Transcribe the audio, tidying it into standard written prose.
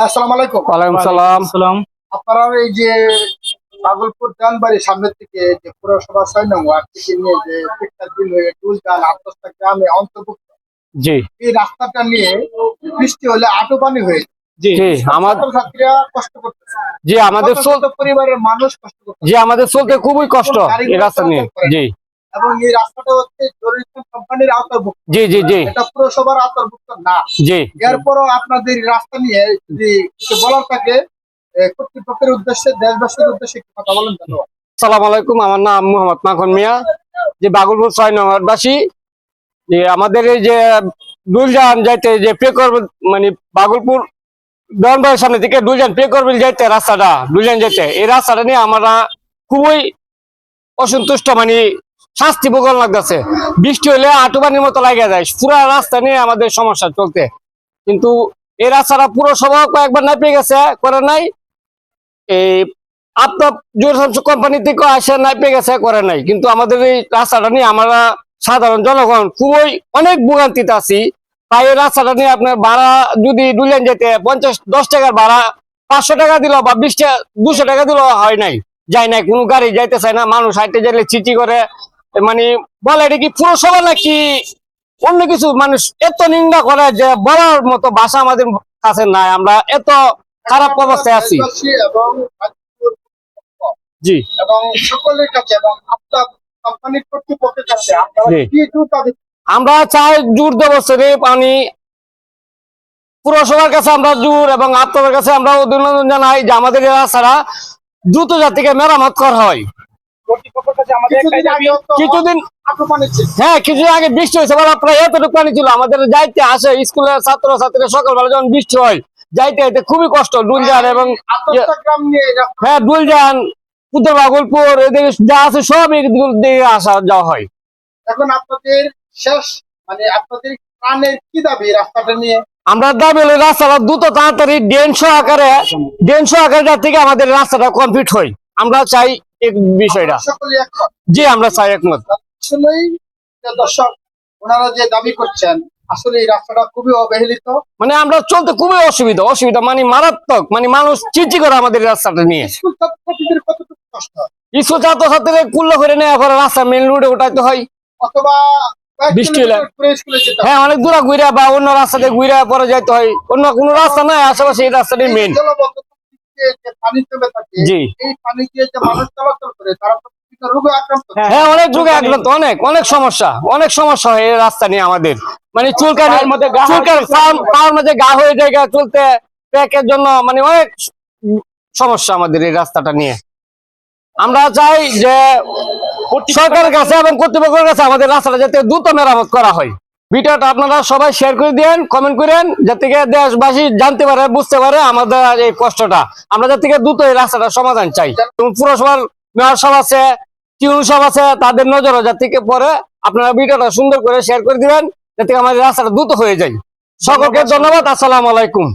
আসসালামু আলাইকুম। ওয়ালাইকুম সালাম। আপনারা এই যে ভাগলপুর জানবাড়ি সামনের থেকে যে পুরসভা ৬ নং ওয়ার্ড থেকে নিয়ে যে প্রেক্ষাপট হয়ে টুলগান আটদশটা গ্রামে অন্তর্ভুক্ত জি এই রাস্তাটা নিয়ে বৃষ্টি হলে আটু পানি হয়ে যায়। জি আমাদের ছাত্রছাত্রীরা কষ্ট করতেছে, জি আমাদের পরিবারের মানুষ কষ্ট করতেছে, জি আমাদের চলতে খুবই কষ্ট এই রাস্তা নিয়ে। জি এবং এই রাস্তাটা হচ্ছে জরিপ কোম্পানির আওতাভুক্ত। জি জি জি এটা পুরসভার আওতাভুক্ত না। জি এরপরও আপনাদের রাস্তা নিয়ে যদি কিছু বলার থাকে কর্তৃপক্ষের উদ্দেশ্যে, দেশবাসীর উদ্দেশ্যে একটু কথা বলেন। ধন্যবাদ। আসসালামু আলাইকুম, আমার নাম মোহাম্মদ মাখন মিয়া, যে ভাগলপুর ৬ নং ওয়ার্ডবাসী। যে আমাদের এই যে দুলজান যাইতে যে পে করবে, মানে ভাগলপুর দনবাড়ির সামনে থেকে দুলজান পে করবে যাইতে রাস্তাটা, দুলজান যেতে, এই রাস্তাটা নিয়ে আমরা খুবই অসন্তুষ্ট, মানে শাস্তি ভোগ লাগতেছে। বৃষ্টি হলে আঁটু পানির মতো লাগে যায়, পুরা রাস্তা নিয়ে আমাদের সমস্যা চলতে। কিন্তু এই রাস্তাটা পুরসভা কয়েকবার নাপিয়ে গেছে, করে নাই। এই আপনার কোম্পানি থেকে আসে নাপিয়ে গেছে, করে নাই। কিন্তু আমাদের এই রাস্তাটা নিয়ে আমরা সাধারণ জনগণ খুবই অনেক ভোগান্তিতে আছি। তাই এই রাস্তাটা নিয়ে আপনার ভাড়া যদি দুলেন যেতে 50-10 টাকার ভাড়া 500 টাকা দিল বা 20 টাকা 200 টাকা দিল হয় নাই, যায় নাই, কোনো গাড়ি যাইতে চায় না। মানুষ হাইটে গেলে চিঠি করে, মানে বলে এটা কি পুরসভা নাকি অন্য কিছু। মানুষ এত নিন্দা করে যে বলার মতো ভাষা আমাদের কাছে নাই। আমরা এত খারাপ অবস্থায় আছি। এবং জি এবং সকলের কাছে এবং আপনার কোম্পানির কর্তৃপক্ষের কাছে আপনারা কি দাবি? আমরা চাই জোর দেবস্থরে পানি, পুরসভার কাছে আমরা জোর, এবং আপনাদের কাছে আমরা অভিনন্দন জানাই যে আমাদের এই রাস্তাটা দ্রুত জাতিকে মেরামত করা হয়। কিছুদিন হ্যাঁ, কিছুদিন আগে বৃষ্টি হয়েছে, প্রায় এতটুকু পানি ছিল। আমাদের যাইতে আসে স্কুলের ছাত্রছাত্রীরা সকালবেলা যখন বৃষ্টি হয় যাইতে যাইতে খুবই কষ্ট। দুলজান এবং হ্যাঁ দুলজান, উত্তর ভাগলপুর, এদিকে যা আছে সব দিকে আসা যাওয়া হয়। এখন আপনাদের শেষ, মানে আপনাদের প্রাণের কি দাবি রাস্তাটা নিয়ে? আমরা দাবি হলো রাস্তাটা দ্রুত তাড়াতাড়ি ড্রেন সহকারে থেকে আমাদের রাস্তাটা কমপ্লিট হয়। আমরা চাই এই বিষয়টা। সকলেই একমত? জি আমরা চাই, একমত। আসলেই দর্শক, ওনারা যে দাবি করছেন, আসলে এই রাস্তাটা খুবই অবহেলিত। মানে আমরা চলতে খুবই অসুবিধা, মানে মারাত্মক, মানে মানুষ চিঠি করে আমাদের রাস্তাটা নিয়ে। স্কুল ছাত্রছাত্রীদের কতটুকু কষ্ট? স্কুল ছাত্রছাত্রীদের কুল্লো করে নেওয়া পরে রাস্তা মেন রোডে উঠাইতে হয় অথবা বৃষ্টি হলে। হ্যাঁ, অনেক দূরে ঘুরে বা অন্য রাস্তাতে ঘুরে পরে যাইতে হয়। অন্য কোনো রাস্তা নাই আশেপাশে, এই রাস্তাটাই মেন। পানি জমে থাকে, জি এই পানি দিয়ে যে মানুষ চলাচল করে তারা তো বিভিন্ন রোগে আক্রান্ত। হ্যাঁ, অনেক রোগে আক্রান্ত, অনেক সমস্যা হয় এই রাস্তা নিয়ে আমাদের। মানে চুলকানির মধ্যে পায়ের মধ্যে গা হয়ে যায় চলতে, প্যাকের জন্য, মানে অনেক সমস্যা আমাদের এই রাস্তাটা নিয়ে। আমরা চাই যে সরকারের কাছে এবং কর্তৃপক্ষের কাছে আমাদের রাস্তাটা যাতে দ্রুত মেরামত করা হয়। ভিডিওটা আপনারা সবাই শেয়ার করে দেন, কমেন্ট করেন, যাতে দেশবাসী জানতে পারে, বুঝতে পারে আমাদের এই কষ্টটা। আমরা যাতে দ্রুত এই রাস্তাটা সমাধান চাই। পুরসভার মেয়র সব আছে, টিউন সব আছে, তাদের নজরে যাতে পরে আপনারা ভিডিওটা সুন্দর করে শেয়ার করে দিবেন, যাতে আমাদের রাস্তাটা দ্রুত হয়ে যায়। সকলকে ধন্যবাদ। আসসালামু আলাইকুম।